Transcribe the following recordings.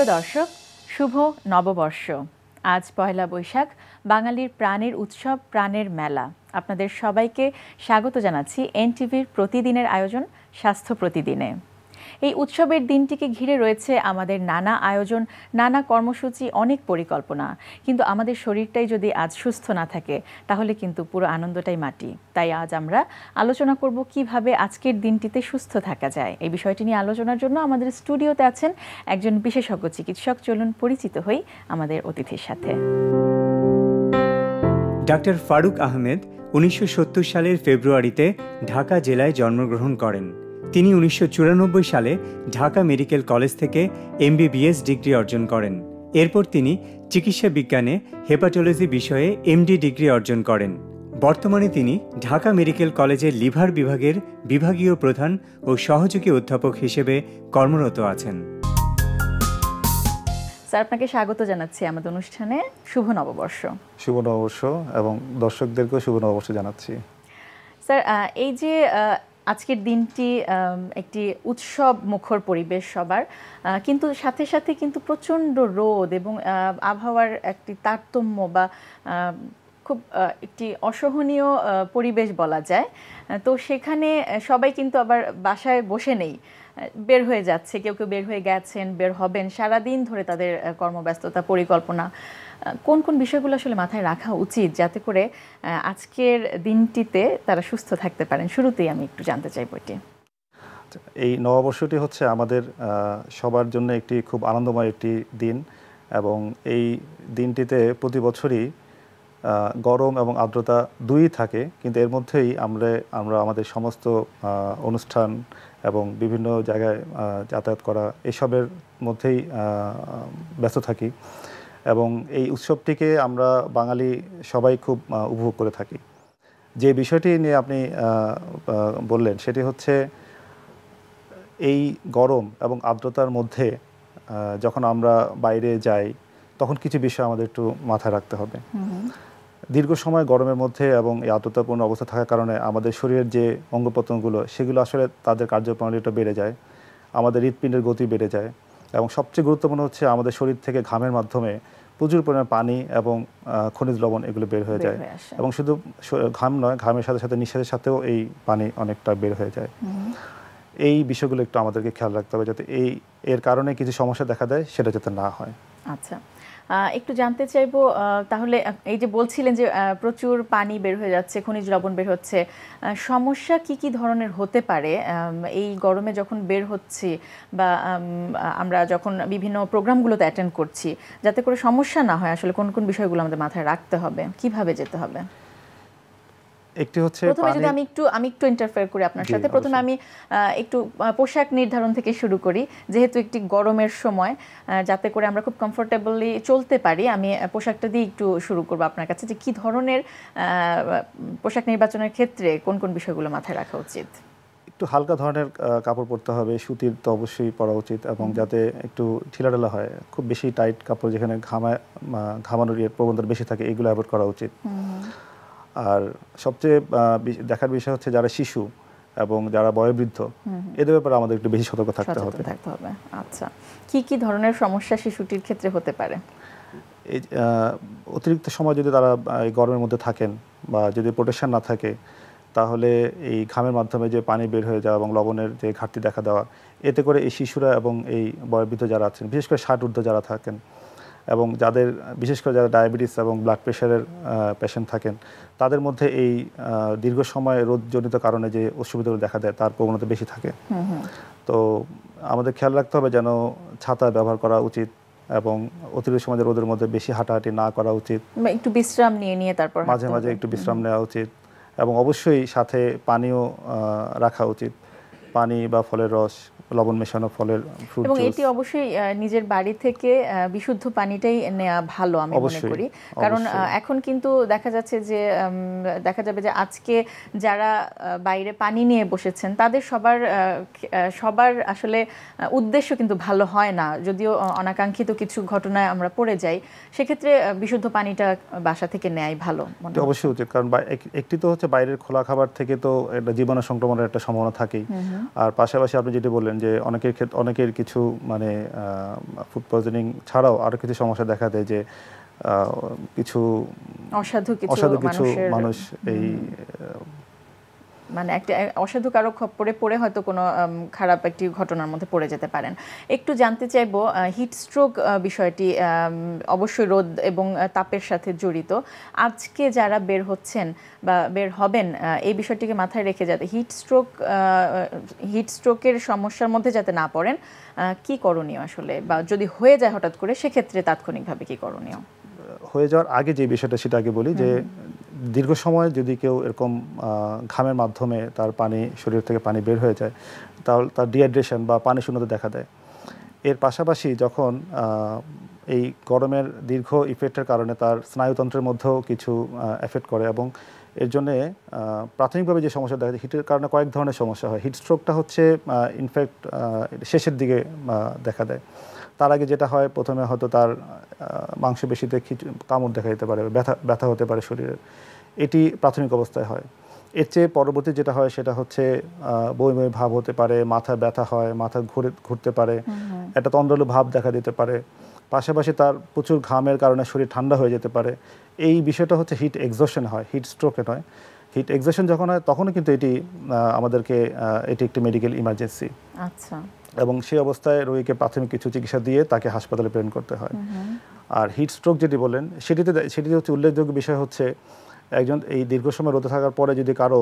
প্রিয় দর্শক, শুভ নববর্ষ। আজ পয়লা বৈশাখ, বাঙালির প্রাণের উৎসব, প্রাণের মেলা। আপনাদের সবাইকে স্বাগত জানাচ্ছি এনটিভির প্রতিদিনের আয়োজন স্বাস্থ্য প্রতিদিনে। এই উৎসবের দিনটিকে ঘিরে রয়েছে আমাদের নানা আয়োজন, নানা কর্মসূচি, অনেক পরিকল্পনা। কিন্তু আমাদের শরীরটাই যদি আজ সুস্থ না থাকে, তাহলে কিন্তু পুরো আনন্দটাই মাটি। তাই আজ আমরা আলোচনা করব কিভাবে আজকের দিনটিতে সুস্থ থাকা যায়। এই বিষয়টি নিয়ে আলোচনার জন্য আমাদের স্টুডিওতে আছেন একজন বিশেষজ্ঞ চিকিৎসক। চলুন পরিচিত হই আমাদের অতিথির সাথে। ডাক্তার ফারুক আহমেদ 1970 সালের ফেব্রুয়ারিতে ঢাকা জেলায় জন্মগ্রহণ করেন। তিনি 1994 সালে ঢাকা মেডিকেল কলেজ থেকে MBBS ডিগ্রি অর্জন করেন। এরপর তিনি চিকিৎসা বিজ্ঞানে হেপাটোলজি বিষয়ে MD ডিগ্রি অর্জন করেন। বর্তমানে তিনি ঢাকা মেডিকেল কলেজের লিভার বিভাগের বিভাগীয় প্রধান ও সহযোগী অধ্যাপক হিসেবে কর্মরত আছেন। স্যার, আপনাকে স্বাগত জানাচ্ছি আমাদের অনুষ্ঠানে। শুভ নববর্ষ। শুভ নববর্ষ এবং দর্শকদেরকেও শুভ নববর্ষ জানাচ্ছি। স্যার, এই যে আজকের দিনটি একটি উৎসব মুখর পরিবেশ সবার, কিন্তু সাথে সাথে কিন্তু প্রচণ্ড রোদ এবং আবহাওয়ার একটি তারতম্য বা খুব একটি অসহনীয় পরিবেশ বলা যায়। তো সেখানে সবাই কিন্তু আবার বাসায় বসে নেই, বের হয়ে যাচ্ছে, কেউ কেউ বের হয়ে গেছেন, বের হবেন। সারাদিন ধরে তাদের কর্মব্যস্ততা, পরিকল্পনা। কোন কোন বিষয়গুলো আসলে মাথায় রাখা উচিত যাতে করে আজকের দিনটিতে তারা সুস্থ থাকতে পারেন? শুরুতেই আমি একটু জানতে চাইব এটি। এই নববর্ষটি হচ্ছে আমাদের সবার জন্য একটি খুব আনন্দময় একটি দিন এবং এই দিনটিতে প্রতি বছরই গরম এবং আর্দ্রতা দুই থাকে, কিন্তু এর মধ্যেই আমরা আমাদের সমস্ত অনুষ্ঠান এবং বিভিন্ন জায়গায় যাতায়াত করা এসবের মধ্যেই ব্যস্ত থাকি এবং এই উৎসবটিকে আমরা বাঙালি সবাই খুব উপভোগ করে থাকি। যে বিষয়টি নিয়ে আপনি বললেন সেটি হচ্ছে এই গরম এবং আর্দ্রতার মধ্যে যখন আমরা বাইরে যাই তখন কিছু বিষয় আমাদের একটু মাথায় রাখতে হবে। দীর্ঘ সময় গরমের মধ্যে এবং এই আর্দ্রতাপূর্ণ অবস্থা থাকার কারণে আমাদের শরীরের যে অঙ্গ প্রত্যঙ্গগুলো সেগুলো আসলে তাদের কার্যপ্রণালীটা বেড়ে যায়, আমাদের হৃৎপিণ্ডের গতি বেড়ে যায় এবং সবচেয়ে গুরুত্বপূর্ণ হচ্ছে আমাদের শরীর থেকে ঘামের মাধ্যমে প্রচুর পরিমাণে পানি এবং খনিজ লবণ এগুলো বের হয়ে যায় এবং শুধু ঘাম নয়, ঘামের সাথে সাথে নিঃশ্বাসের সাথেও এই পানি অনেকটা বের হয়ে যায়। এই বিষয়গুলো একটু আমাদেরকে খেয়াল রাখতে হবে যাতে এর কারণে কিছু সমস্যা দেখা দেয় সেটা যাতে না হয়। আচ্ছা, একটু জানতে চাইবো তাহলে, এই যে বলছিলেন যে প্রচুর পানি বের হয়ে যাচ্ছে, খনিজ লবণ বের হচ্ছে, সমস্যা কি কি ধরনের হতে পারে এই গরমে যখন বের হচ্ছি বা আমরা যখন বিভিন্ন প্রোগ্রামগুলোতে অ্যাটেন্ড করছি, যাতে করে সমস্যা না হয়? আসলে কোন কোন বিষয়গুলো আমাদের মাথায় রাখতে হবে, কিভাবে যেতে হবে? একটি হচ্ছে প্রথমে যদি আমি একটু ইন্টারফেয়ার করি আপনার সাথে। প্রথমে আমি একটু পোশাক নির্ধারণ থেকে শুরু করি, যেহেতু একটি গরমের সময়, যাতে করে আমরা খুব কমফোর্টেবলি চলতে পারি। আমি পোশাকটা দিয়ে একটু শুরু করবো আপনার কাছে, যে কি ধরনের পোশাক নির্বাচনের ক্ষেত্রে কোন কোন বিষয়গুলো মাথায় রাখা উচিত? একটু হালকা ধরনের কাপড় পরতে হবে, সুতির তো অবশ্যই পরা উচিত এবং যাতে একটু ঢিলাঢালা হয়। খুব বেশি টাইট কাপড় যেখানে ঘামানোর প্রবণতা বেশি থাকে এগুলো অ্যাভয়েড করা উচিত। আর সবচেয়ে দেখার বিষয় হচ্ছে যারা শিশু এবং যারা বয়োবৃদ্ধ, এদের ব্যাপারে আমাদের একটু বেশি সতর্ক থাকতে হবে। আচ্ছা, কি কি ধরনের সমস্যা শিশুটির ক্ষেত্রে হতে পারে? এই অতিরিক্ত সময় যদি তারা এই গরমের মধ্যে থাকেন বা যদি প্রোটেকশন না থাকে, তাহলে এই ঘামের মাধ্যমে যে পানি বের হয়ে যাওয়া এবং লবণের যে ঘাটতি দেখা দেওয়া, এতে করে এই শিশুরা এবং এই বয়োবৃদ্ধ যারা আছেন, বিশেষ করে 60 ঊর্ধ্ব যারা থাকেন এবং বিশেষ করে যারা ডায়াবেটিস এবং ব্লাড প্রেশারের পেশেন্ট থাকেন, তাদের মধ্যে এই দীর্ঘ সময় রোদজনিত কারণে যে অসুবিধাগুলো দেখা দেয় তার প্রবণতা বেশি থাকে। তো আমাদের খেয়াল রাখতে হবে যেন ছাতা ব্যবহার করা উচিত এবং অতিরিক্ত সময় রোদের মধ্যে বেশি হাঁটাহাঁটি না করা উচিত, একটু বিশ্রাম নিয়ে তারপর মাঝে মাঝে একটু বিশ্রাম নেওয়া উচিত এবং অবশ্যই সাথে পানিও রাখা উচিত, পানি বা ফলের রস, লবণ মেশানো ফলের ফ্রুট জুস। এবং এটি অবশ্যই নিজের বাড়ি থেকে বিশুদ্ধ পানিটাই নেওয়া ভালো আমি মনে করি, কারণ এখন কিন্তু দেখা যাবে যে আজকে যারা বাইরে পানি নিয়ে বসেছেন তাদের সবার আসলে উদ্দেশ্য কিন্তু ভালো হয় না, যদিও অনাকাঙ্ক্ষিত কিছু ঘটনায় আমরা পড়ে যাই। সেক্ষেত্রে বিশুদ্ধ পানিটা বাসা থেকে নেয়াই ভালো মনে হয়। অবশ্যই উচিত, কারণ একটি তো হচ্ছে বাইরের খোলা খাবার থেকে তো একটা জীবাণু সংক্রমণের একটা সম্ভাবনা থাকেই, আর পাশাপাশি আপনি যেটি বললেন যে অনেকের কিছু মানে ফুড পয়জনিং ছাড়াও আরও কিছু সমস্যা দেখা দেয়, যে কিছু অসাধু কিছু মানুষ এই মানে একটা অসাধু কারো খপ্পরে পড়ে হয়তো কোনো খারাপ একটি ঘটনার মধ্যে পড়ে যেতে পারেন। একটু জানতে চাইবো হিট স্ট্রোক বিষয়টি অবশ্যই রোদ এবং তাপের সাথে জড়িত। আজকে যারা বের হচ্ছেন বা বের হবেন এই বিষয়টিকে মাথায় রেখে যাতে হিট স্ট্রোকের সমস্যার মধ্যে যাতে না পড়েন, কি করণীয় আসলে, বা যদি হয়ে যায় হঠাৎ করে সেক্ষেত্রে তাৎক্ষণিকভাবে কি করণীয়? হয়ে যাওয়ার আগে যে বিষয়টা সেটা আগে বলি, যে দীর্ঘ সময় যদি কেউ এরকম ঘামের মাধ্যমে তার শরীর থেকে পানি বের হয়ে যায়, তাহলে তার ডিহাইড্রেশন বা পানি শূন্যতা দেখা দেয়। এর পাশাপাশি যখন এই গরমের দীর্ঘ ইফেক্টের কারণে তার স্নায়ুতন্ত্রের মধ্যেও কিছু এফেক্ট করে, এবং এর জন্যে প্রাথমিকভাবে যে সমস্যা দেখা যায়, হিটের কারণে কয়েক ধরনের সমস্যা হয়। হিট স্ট্রোকটা হচ্ছে ইনফ্যাক্ট শেষের দিকে দেখা দেয়। তার আগে যেটা হয়, প্রথমে হয়তো তার মাংসপেশিতে কামড় দেখা যেতে পারে, ব্যথা হতে পারে শরীরের, এটি প্রাথমিক অবস্থায় হয়। এর চেয়ে পরবর্তী যেটা হয় সেটা হচ্ছে বমি বমি ভাব হতে পারে, মাথা ব্যথা হয়, মাথা ঘুরতে পারে, একটা তন্দ্রালু ভাব দেখা দিতে পারে, পাশাপাশি তার প্রচুর ঘামের কারণে শরীর ঠান্ডা হয়ে যেতে পারে। এই বিষয়টা হচ্ছে হিট এক্সজশন হয়, হিট স্ট্রোকে নয়। হিট এক্সজশন যখন হয় তখনও কিন্তু এটি একটি মেডিকেল ইমার্জেন্সি। আচ্ছা। এবং সেই অবস্থায় রোগীকে প্রাথমিক কিছু চিকিৎসা দিয়ে তাকে হাসপাতালে প্রেরণ করতে হয়। আর হিট স্ট্রোক যেটি বলেন সেটি হচ্ছে উল্লেখযোগ্য বিষয় হচ্ছে, একজন এই দীর্ঘ সময় রোদে থাকার পরে যদি কারো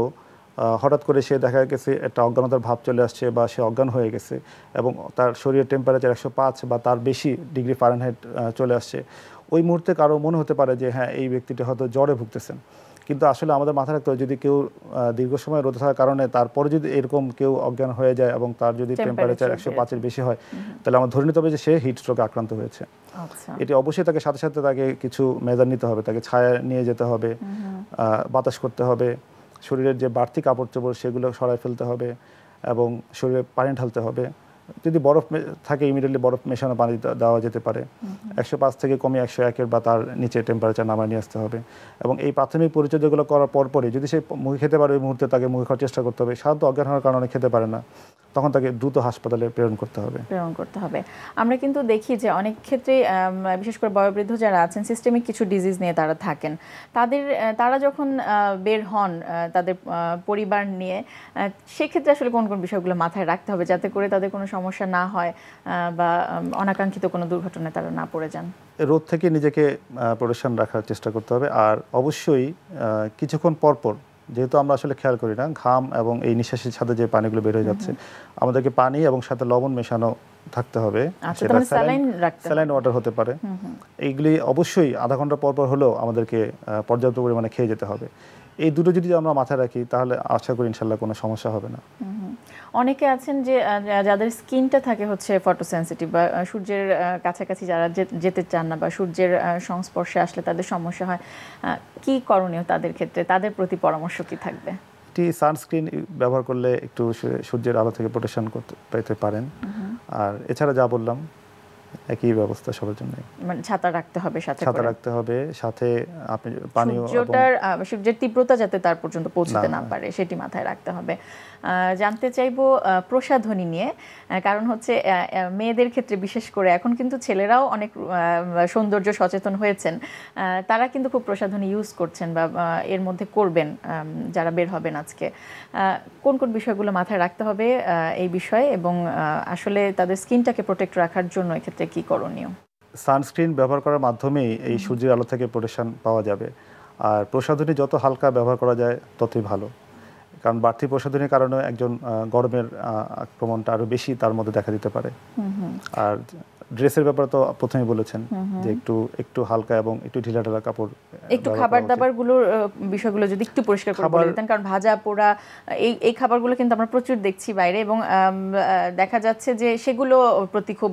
হঠাৎ করে সে দেখা গেছে একটা অজ্ঞানতার ভাব চলে আসছে বা সে অজ্ঞান হয়ে গেছে এবং তার শরীরের টেম্পারেচার 105 বা তার বেশি ডিগ্রি ফারেনহাইট চলে আসছে, ওই মুহূর্তে কারো মনে হতে পারে যে হ্যাঁ, এই ব্যক্তিটি হয়তো জ্বরে ভুগতেছেন। কিন্তু আসলে আমাদের মাথায় রাখতে হবে, যদি কেউ দীর্ঘ সময় রোদে থাকার কারণে তারপরে যদি এরকম কেউ অজ্ঞান হয়ে যায় এবং তার যদি টেম্পারেচার 105-এর বেশি হয়, তাহলে আমরা ধরে নিতে হবে যে সে হিট স্ট্রোকে আক্রান্ত হয়েছে। এটি অবশ্যই তাকে সাথে সাথে তাকে কিছু মেজার নিতে হবে, তাকে ছায়া নিয়ে যেতে হবে, বাতাস করতে হবে, শরীরের যে বাড়তি কাপড় চোপড় সেগুলো সরায় ফেলতে হবে এবং শরীরে পানি ঢালতে হবে। যদি বরফ থাকে ইমিডিয়েটলি বরফ মেশানো পানি দেওয়া যেতে পারে। 105 থেকে কমিয়ে 101-এর বা তার নিচে টেম্পারেচার নামায় নিয়ে আসতে হবে। এবং এই প্রাথমিক পরিচর্যাগুলো করার পরপরই যদি সে মুখে খেতে পারে, ওই মুহূর্তে তাকে মুখে খাওয়ার চেষ্টা করতে হবে। সাধারণত অজ্ঞান হওয়ার কারণে খেতে পারে না, তখন তাকে দ্রুত হাসপাতালে প্রেরণ করতে হবে। আমরা কিন্তু দেখি যে অনেক ক্ষেত্রে বিশেষ করে বয়োবৃদ্ধ যারা আছেন, সিস্টেমিক কিছু ডিজিজ নিয়ে তারা থাকেন, তারা যখন বের হন তাদের পরিবার নিয়ে, সেক্ষেত্রে আসলে কোন কোন বিষয়গুলো মাথায় রাখতে হবে যাতে করে তাদের কোনো সমস্যা না হয় বা অনাকাঙ্ক্ষিত কোনো দুর্ঘটনায় তারা না পড়ে যান? রোদ থেকে নিজেকে প্রোটেকশন রাখার চেষ্টা করতে হবে। আর অবশ্যই কিছুক্ষণ পরপর, যেহেতু আমরা আসলে খেয়াল করি না, ঘাম এবং এই নিঃশ্বাসের সাথে যে পানিগুলো বের হয়ে যাচ্ছে, আমাদেরকে পানি এবং সাথে লবণ মেশানো থাকতে হবে। সেটা স্যালাইন ওয়াটার হতে পারে। এইগুলি অবশ্যই আধা ঘন্টা পর পর হলেও আমাদেরকে পর্যাপ্ত পরিমাণে খেয়ে যেতে হবে। এই দুটো যদি আমরা মাথায় রাখি তাহলে আশা করি ইনশাল্লাহ কোনো সমস্যা হবে না। অনেকে আছেন যে যাদের স্কিনটা থাকে হচ্ছে ফটোসেনসিটিভ বা সূর্যের কাছাকাছি যারা যেতে চান না বা সূর্যের সংস্পর্শে আসলে তাদের সমস্যা হয়, কি করণীয় তাদের ক্ষেত্রে? তাদের প্রতি পরামর্শ কি থাকবে? সানস্ক্রিন ব্যবহার করলে একটু সূর্যের আলো থেকে প্রোটেকশন পেতে পারেন। আর এছাড়া যা বললাম একই ব্যবস্থা সবার জন্য, মানে ছাতা রাখতে হবে সাথে আপনি পানিও, সূর্যের তীব্রতা যাতে তার পর্যন্ত পৌঁছতে না পারে সেটি মাথায় রাখতে হবে। জানতে চাইবো প্রসাধনী নিয়ে, কারণ হচ্ছে মেয়েদের ক্ষেত্রে বিশেষ করে এখন কিন্তু ছেলেরাও অনেক সৌন্দর্য সচেতন হয়েছেন, তারা কিন্তু খুব প্রসাধনী ইউজ করছেন বা এর মধ্যে করবেন যারা বের হবেন আজকে। কোন কোন বিষয়গুলো মাথায় রাখতে হবে এই বিষয়ে, এবং আসলে তাদের স্কিনটাকে প্রোটেক্ট রাখার জন্য এক্ষেত্রে কি করণীয়? সানস্ক্রিন ব্যবহার করার মাধ্যমেই এই সূর্যের আলো থেকে প্রোটেকশন পাওয়া যাবে। আর প্রসাধনী যত হালকা ব্যবহার করা যায় ততই ভালো, কারণ বাড়তি প্রসাধনীর কারণে একজন গরমের আক্রমণটা আরো বেশি তার মধ্যে দেখা দিতে পারে। আর ড্রেসের ব্যাপারে তো প্রথমেই বলেছেন যে একটু হালকা এবং একটু ঢিলাঢালা কাপড়। একটু খাবার দাবারগুলোর বিষয়গুলো যদি একটু পরিষ্কার করে বলে দিতেন, কারণ ভাজা পোড়া এই খাবারগুলো কিন্তু আমরা প্রচুর দেখছি বাইরে, এবং দেখা যাচ্ছে যে সেগুলো প্রতি খুব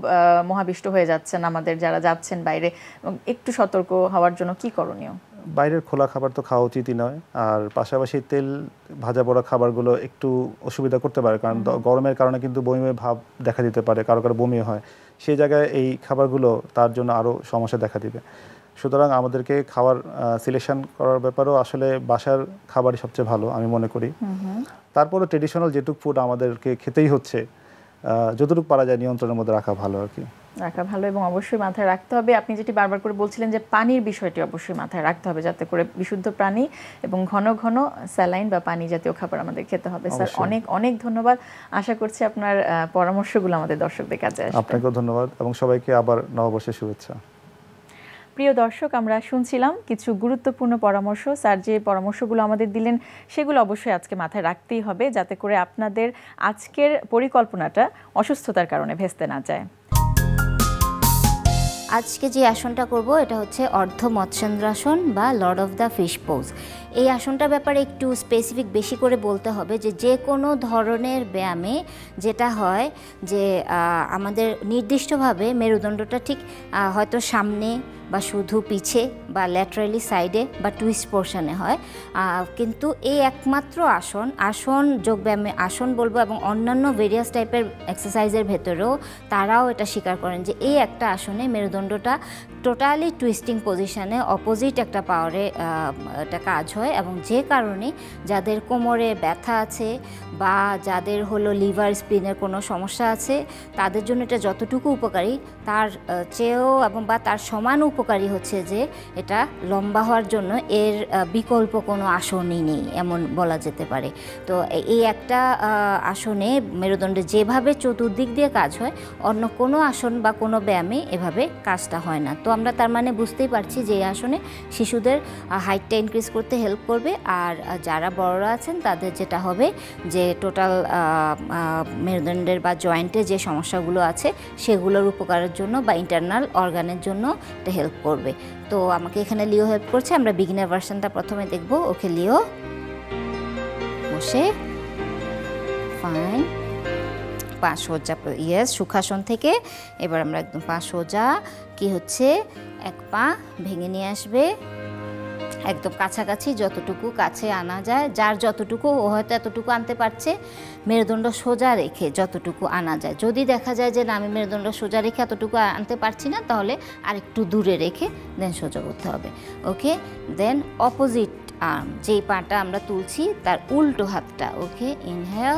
মহাবিষ্ট হয়ে যাচ্ছেন আমাদের যারা যাচ্ছেন বাইরে। একটু সতর্ক হওয়ার জন্য কি করণীয়? বাইরের খোলা খাবার তো খাওয়া উচিতই নয়। আর পাশাপাশি তেল ভাজা পোড়া খাবারগুলো একটু অসুবিধা করতে পারে, কারণ গরমের কারণে কিন্তু বমি ভাব দেখা দিতে পারে, কারো কারো বমি হয়, সেই জায়গায় এই খাবারগুলো তার জন্য আরও সমস্যা দেখা দিবে। সুতরাং আমাদেরকে খাবার সিলেকশন করার ব্যাপারেও আসলে বাসার খাবারই সবচেয়ে ভালো আমি মনে করি। তারপরে ট্রেডিশনাল যেটুকু ফুড আমাদেরকে খেতেই হচ্ছে, যতটুকু পারা যায় নিয়ন্ত্রণের মধ্যে রাখা ভালো আর কি। রাখা ভালো, এবং অবশ্যই মাথায় রাখতে হবে আপনি যেটি বারবার করে বলছিলেন যে পানির বিষয়টি অবশ্যই মাথায় রাখতে হবে, যাতে করে বিশুদ্ধ পানি এবং ঘন ঘন স্যালাইন বা পানি জাতীয় খাবার আমাদের খেতে হবে। স্যার অনেক অনেক ধন্যবাদ, আশা করছি আপনার পরামর্শগুলো আমাদের দর্শকদের কাছে আসবে। আপনাকেও ধন্যবাদ এবং সবাইকে আবার নববর্ষের শুভেচ্ছা। প্রিয় দর্শক, আমরা শুনছিলাম কিছু গুরুত্বপূর্ণ পরামর্শ। স্যার যে পরামর্শগুলো আমাদের দিলেন সেগুলো অবশ্যই আজকে মাথায় রাখতেই হবে, যাতে করে আপনাদের আজকের পরিকল্পনাটা অসুস্থতার কারণে ভেস্তে না যায়। আজকে যে আসনটা করব এটা হচ্ছে অর্ধ মৎস্যেন্দ্রাসন বা Lord of the fish pose. এই আসনটার ব্যাপারে একটু স্পেসিফিক বেশি করে বলতে হবে যে কোনো ধরনের ব্যায়ামে যেটা হয় যে আমাদের নির্দিষ্টভাবে মেরুদণ্ডটা ঠিক হয়তো সামনে বা শুধু পিছে বা ল্যাটারালি সাইডে বা টুইস্ট পোর্শনে হয়, কিন্তু এই একমাত্র আসন যোগব্যায়ামে আসন বলবো এবং অন্যান্য ভেরিয়াস টাইপের এক্সারসাইজের ভেতরেও তারাও এটা স্বীকার করেন যে এই একটা আসনে মেরুদণ্ডটা টোটালি টুইস্টিং পজিশনে অপোজিট একটা পাওয়ারে এটা কাজ হয়, এবং যে কারণে যাদের কোমরে ব্যথা আছে বা যাদের হলো লিভার স্প্লিনের কোনো সমস্যা আছে তাদের জন্য এটা যতটুকু উপকারী তার চেয়েও এবং বা তার সমান উপকারী হচ্ছে যে এটা লম্বা হওয়ার জন্য এর বিকল্প কোনো আসনই নেই এমন বলা যেতে পারে। তো এই একটা আসনে মেরুদণ্ডে যেভাবে চতুর্দিক দিয়ে কাজ হয় অন্য কোনো আসন বা কোনো ব্যায়ামে এভাবে কাজটা হয় না। তো আমরা তার মানে বুঝতেই পারছি যে এই আসনে শিশুদের হাইটটা ইনক্রিজ করতে হেল্প করবে, আর যারা বড়রা আছেন তাদের যেটা হবে যে টোটাল মেরুদণ্ডের বা জয়েন্টে যে সমস্যাগুলো আছে সেগুলোর উপকারের জন্য বা ইন্টারনাল অর্গানের জন্য এটা হেল্প করবে। তো আমাকে এখানে লিও হেল্প করছে, আমরা বিগিনার ভার্সনটা প্রথমে দেখব। ওকে লিও, বসে, ফাইন, পা সোজা, ইয়েস, সুখাসন থেকে এবার আমরা একদম পা সোজা, কি হচ্ছে এক পা ভেঙে নিয়ে আসবে একদম কাছাকাছি, যতটুকু কাছে আনা যায়, যার যতটুকু ও হয়তো এতটুকু আনতে পারছে, মেরুদণ্ড সোজা রেখে যতটুকু আনা যায়। যদি দেখা যায় যে না আমি মেরুদণ্ড সোজা রেখে এতটুকু আনতে পারছি না, তাহলে আরেকটু দূরে রেখে দেন সোজা করতে হবে। ওকে, দেন অপোজিট আর্ম, যেই পাটা আমরা তুলছি তার উল্টো হাতটা, ওকে, ইনহেল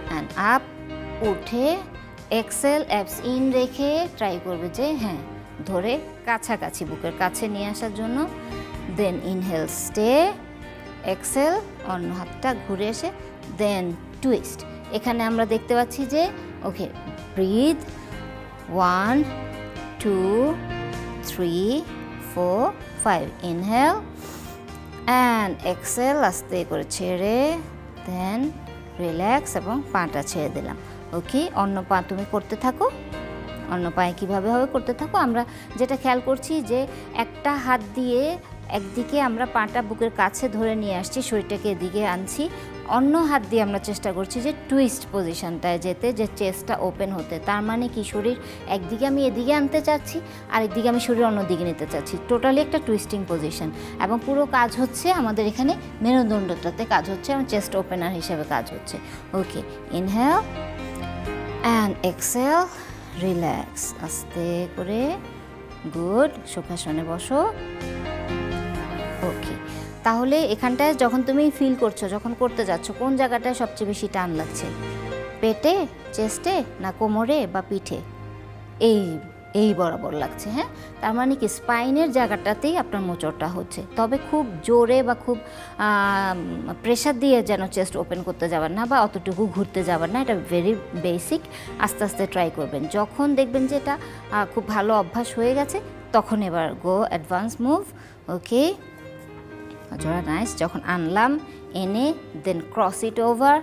অ্যান্ড আপ, উঠে এক্সেল, অ্যাবস ইন রেখে ট্রাই করবে যে হ্যাঁ ধরে কাছাকাছি বুকের কাছে নিয়ে আসার জন্য। দেন ইনহেল, স্টে, এক্সেল, অন্য হাতটা ঘুরে এসে দেন টুইস্ট। এখানে আমরা দেখতে পাচ্ছি যে ওকে, ব্রিথ, 1 2 3 4 5, ইনহেল অ্যান্ড এক্সেল, আস্তে করে ছেড়ে দেন রিল্যাক্স এবং পাটা ছেড়ে দিলাম। ওকে, অন্য পা তুমি করতে থাকো, অন্য পায়ে কীভাবে হবে করতে থাকো। আমরা যেটা খেয়াল করছি যে একটা হাত দিয়ে একদিকে আমরা পাটা বুকের কাছে ধরে নিয়ে আসছি, শরীরটাকে এদিকে আনছি, অন্য হাত দিয়ে আমরা চেষ্টা করছি যে টুইস্ট পজিশনটায় যেতে, যে চেস্টটা ওপেন হতে। তার মানে কি শরীর একদিকে আমি এদিকে আনতে চাচ্ছি আর একদিকে আমি শরীর অন্যদিকে নিতে চাচ্ছি, টোটালি একটা টুইস্টিং পজিশন। এবং পুরো কাজ হচ্ছে আমাদের এখানে মেরুদণ্ডটাতে কাজ হচ্ছে এবং চেস্ট ওপেনার হিসেবে কাজ হচ্ছে। ওকে, ইনহেল অ্যান্ড এক্সেল, রিল্যাক্স, আস্তে করে, গুড, সুখাসনে বসো। ওকে, তাহলে এখানটায় যখন তুমি ফিল করছো, যখন করতে যাচ্ছ, কোন জায়গাটায় সবচেয়ে বেশি টান লাগছে? পেটে, চেস্টে, না কোমরে বা পিঠে? এই বরাবর লাগছে। হ্যাঁ, তার মানে কি স্পাইনের জায়গাটাতেই আপনার মোচড়টা হচ্ছে। তবে খুব জোরে বা খুব প্রেশার দিয়ে যেন চেস্ট ওপেন করতে যাবেন না বা অতটুকু ঘুরতে যাবেন না, এটা ভেরি বেসিক। আস্তে আস্তে ট্রাই করবেন। যখন দেখবেন যে এটা খুব ভালো অভ্যাস হয়ে গেছে তখন এবার গো অ্যাডভান্স মুভ। ওকে, জোড়া, নাইস। যখন আনলাম, এনে দেন ক্রস ইট ওভার,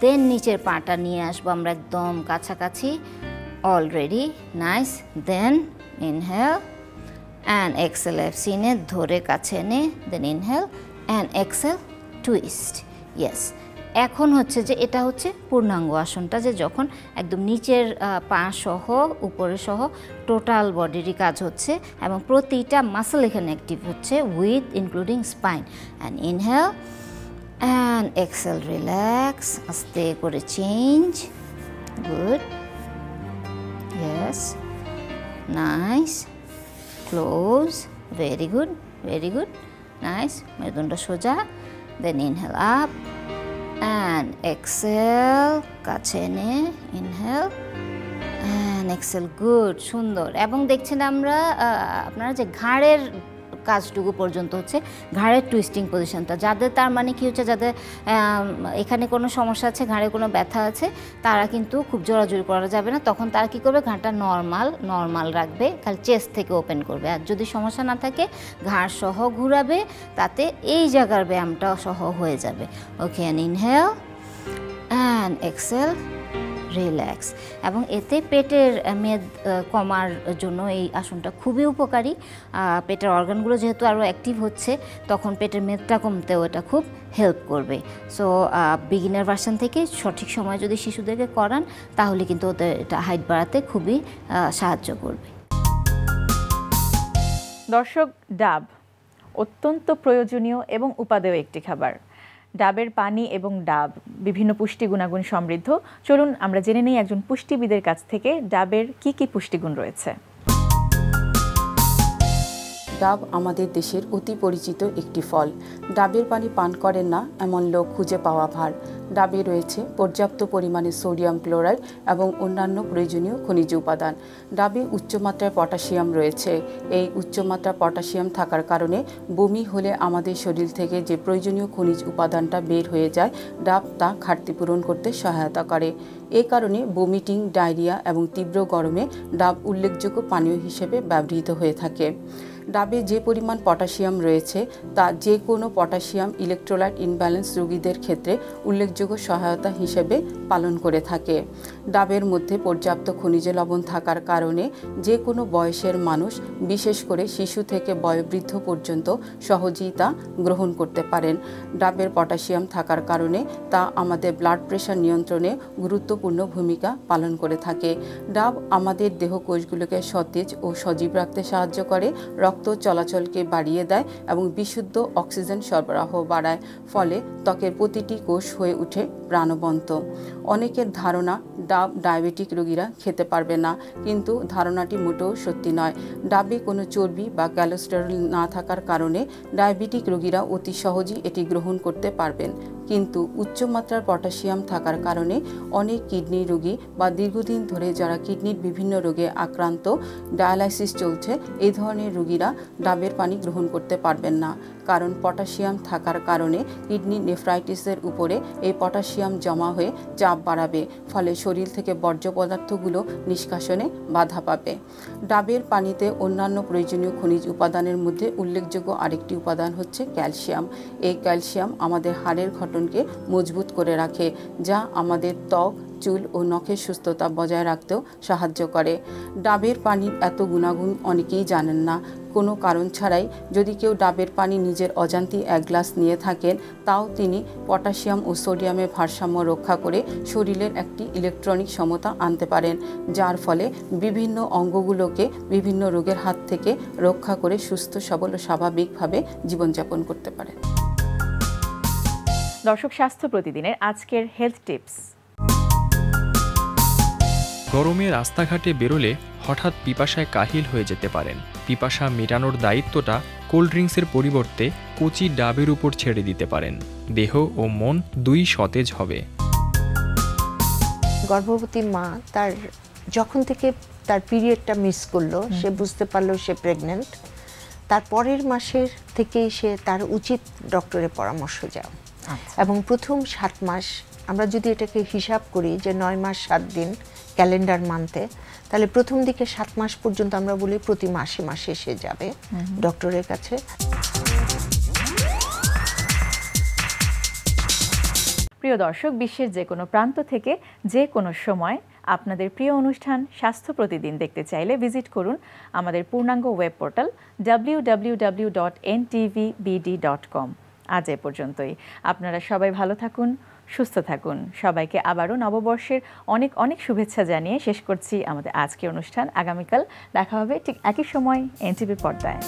দেন নিচের পাটা নিয়ে আসবো আমরা একদম কাছাকাছি, already, nice. Then inhale and exhale, সিনে ধরে কাছে এনে then inhale and exhale, twist. Yes, এখন হচ্ছে যে এটা হচ্ছে পূর্ণাঙ্গ আসনটা, যে যখন একদম নিচের পা সহ উপরে সহ টোটাল বডিরই কাজ হচ্ছে এবং প্রতিটা মাসল এখানে অ্যাক্টিভ হচ্ছে with including spine. And inhale and exhale, relax, আস্তে করে change, good, yes, nice, close, very good, very good, nice. মেরুদণ্ড সোজা, then inhale up and exhale, কাছে এনে ইনহেল অ্যান্ড এক্সেল, গুড, সুন্দর। এবং দেখছেন আমরা আপনারা যে ঘাড়ের কাজটুকু পর্যন্ত হচ্ছে ঘাড়ের টুইস্টিং পজিশনটা, যাদের তার মানে কি হচ্ছে, যাদের এখানে কোনো সমস্যা আছে, ঘাড়ে কোনো ব্যথা আছে, তারা কিন্তু খুব জোরাজোরি করা যাবে না। তখন তারা কী করবে, ঘাড়টা নর্মাল রাখবে, খালি চেস্ট থেকে ওপেন করবে। আর যদি সমস্যা না থাকে ঘাড় সহ ঘুরাবে, তাতে এই জায়গার ব্যায়ামটা সহ হয়ে যাবে। Okay, and inhale and exhale, relax. এবং এতে পেটের মেদ কমার জন্য এই আসনটা খুবই উপকারী। পেটের অর্গানগুলো যেহেতু আরও অ্যাক্টিভ হচ্ছে, তখন পেটের মেদটা কমতেও এটা খুব হেল্প করবে। সো বিগিনার ভার্সন থেকে সঠিক সময় যদি শিশুদেরকে করান, তাহলে কিন্তু ওদের এটা হাইট বাড়াতে খুবই সাহায্য করবে। দর্শক, ডাব অত্যন্ত প্রয়োজনীয় এবং উপাদেয় একটি খাবার। ডাবের পানি এবং ডাব বিভিন্ন পুষ্টি গুণাগুণ সমৃদ্ধ। চলুন আমরা জেনে নেই একজন পুষ্টিবিদের কাছ থেকে ডাবের কি কি পুষ্টিগুণ রয়েছে। ডাব আমাদের দেশের অতি পরিচিত একটি ফল। ডাবের পানি পান করেন না এমন লোক খুঁজে পাওয়া ভার। ডাবে রয়েছে পর্যাপ্ত পরিমাণে সোডিয়াম ক্লোরাইড এবং অন্যান্য প্রয়োজনীয় খনিজ উপাদান। ডাবে উচ্চমাত্রায় পটাশিয়াম রয়েছে। এই উচ্চমাত্রার পটাশিয়াম থাকার কারণে বমি হলে আমাদের শরীর থেকে যে প্রয়োজনীয় খনিজ উপাদানটা বের হয়ে যায়, ডাব তা ঘাটতি পূরণ করতে সহায়তা করে। এ কারণে বমিটিং, ডায়রিয়া এবং তীব্র গরমে ডাব উল্লেখযোগ্য পানীয় হিসেবে ব্যবহৃত হয়ে থাকে। ডাবে যে পরিমাণ পটাশিয়াম রয়েছে তা যে কোনো পটাশিয়াম ইলেকট্রোলাইট ইনব্যালেন্স রোগীদের ক্ষেত্রে উল্লেখযোগ্য সহায়তা হিসেবে পালন করে থাকে। ডাবের মধ্যে পর্যাপ্ত খনিজ লবণ থাকার কারণে যে কোনো বয়সের মানুষ, বিশেষ করে শিশু থেকে বয়োবৃদ্ধ পর্যন্ত সহজেই তা গ্রহণ করতে পারেন। ডাবের পটাশিয়াম থাকার কারণে তা আমাদের ব্লাড প্রেশার নিয়ন্ত্রণে গুরুত্বপূর্ণ ভূমিকা পালন করে থাকে। ডাব আমাদের দেহকোষগুলোকে সতেজ ও সজীব রাখতে সাহায্য করে, রক্ত চলাচলকে বাড়িয়ে দেয় এবং বিশুদ্ধ অক্সিজেন সরবরাহ বাড়ায়। ফলে ত্বকের প্রতিটি কোষ হয়ে ওঠে প্রাণবন্ত। অনেকের ধারণা ডাব ডায়াবেটিক রোগীরা খেতে পারবে না, কিন্তু ধারণাটি মোটেও সত্যি নয়। ডাবে কোনো চর্বি বা কোলেস্টেরল না থাকার কারণে ডায়াবেটিক রোগীরা অতি সহজেই এটি গ্রহণ করতে পারবেন। কিন্তু উচ্চমাত্রার পটাশিয়াম থাকার কারণে অনেক কিডনি রোগী বা দীর্ঘদিন ধরে যারা কিডনির বিভিন্ন রোগে আক্রান্ত, ডায়ালাইসিস চলছে, এই ধরনের রোগীরা ডাবের পানি গ্রহণ করতে পারবেন না। কারণ পটাশিয়াম থাকার কারণে কিডনি নেফ্রাইটিসের উপরে এই পটাশিয়াম জমা হয়ে চাপ বাড়াবে, ফলে শরীর থেকে বর্জ্য পদার্থগুলো নিষ্কাশনে বাধা পাবে। ডাবের পানিতে অন্যান্য প্রয়োজনীয় খনিজ উপাদানের মধ্যে উল্লেখযোগ্য আরেকটি উপাদান হচ্ছে ক্যালসিয়াম। এই ক্যালসিয়াম আমাদের হাড়ের গঠনকে মজবুত করে রাখে, যা আমাদের ত্বক, চুল ও নখের সুস্থতা বজায় রাখতেও সাহায্য করে। ডাবের পানির এত গুণাগুণ অনেকেই জানেন না। কোনো কারণ ছাড়াই যদি কেউ ডাবের পানি নিজের অজান্তেই 1 গ্লাস নিয়ে থাকেন, তাও তিনি পটাশিয়াম ও সোডিয়ামের ভারসাম্য রক্ষা করে শরীরের একটি ইলেকট্রনিক সমতা আনতে পারেন, যার ফলে বিভিন্ন অঙ্গগুলোকে বিভিন্ন রোগের হাত থেকে রক্ষা করে সুস্থ সবল ও স্বাভাবিকভাবে জীবনযাপন করতে পারেন। দর্শক, স্বাস্থ্য প্রতিদিনের আজকের হেলথ টিপস। গরমে রাস্তাঘাটে বেরোলে হঠাৎ পিপাসায় কাহিল হয়ে যেতে পারেন। পিপাসা মেটানোর দায়িত্বটা কোল্ড ড্রিঙ্কসের পরিবর্তে কচি ডাবের উপর ছেড়ে দিতে পারেন। দেহ ও মন দুই সতেজ হবে। গর্ভবতী মা তার যখন থেকে তার পিরিয়ডটা মিস করলো, সে বুঝতে পারলো সে প্রেগনেন্ট, তার পরের মাসের থেকেই সে তার উচিত ডক্টরের পরামর্শ যাওয়া। এবং প্রথম 7 মাস, আমরা যদি এটাকে হিসাব করি যে 9 মাস 7 দিন ক্যালেন্ডার মান্থে, তাহলে প্রথম দিকে 7 মাস পর্যন্ত আমরা বলি প্রতি মাসে মাসে সে যাবে ডক্টরের কাছে। প্রিয় দর্শক, বিশ্বের যে কোনো প্রান্ত থেকে যে কোনো সময় আপনাদের প্রিয় অনুষ্ঠান স্বাস্থ্য প্রতিদিন দেখতে চাইলে ভিজিট করুন আমাদের পূর্ণাঙ্গ ওয়েব পোর্টাল www.ntvbd.com। আজ এ পর্যন্তই। আপনারা সবাই ভালো থাকুন, সুস্থ থাকুন। সবাইকে আবারও নববর্ষের অনেক অনেক শুভেচ্ছা জানিয়ে শেষ করছি আমাদের আজকের অনুষ্ঠান। আগামীকাল দেখা হবে ঠিক একই সময় এনটিভি পর্দায়।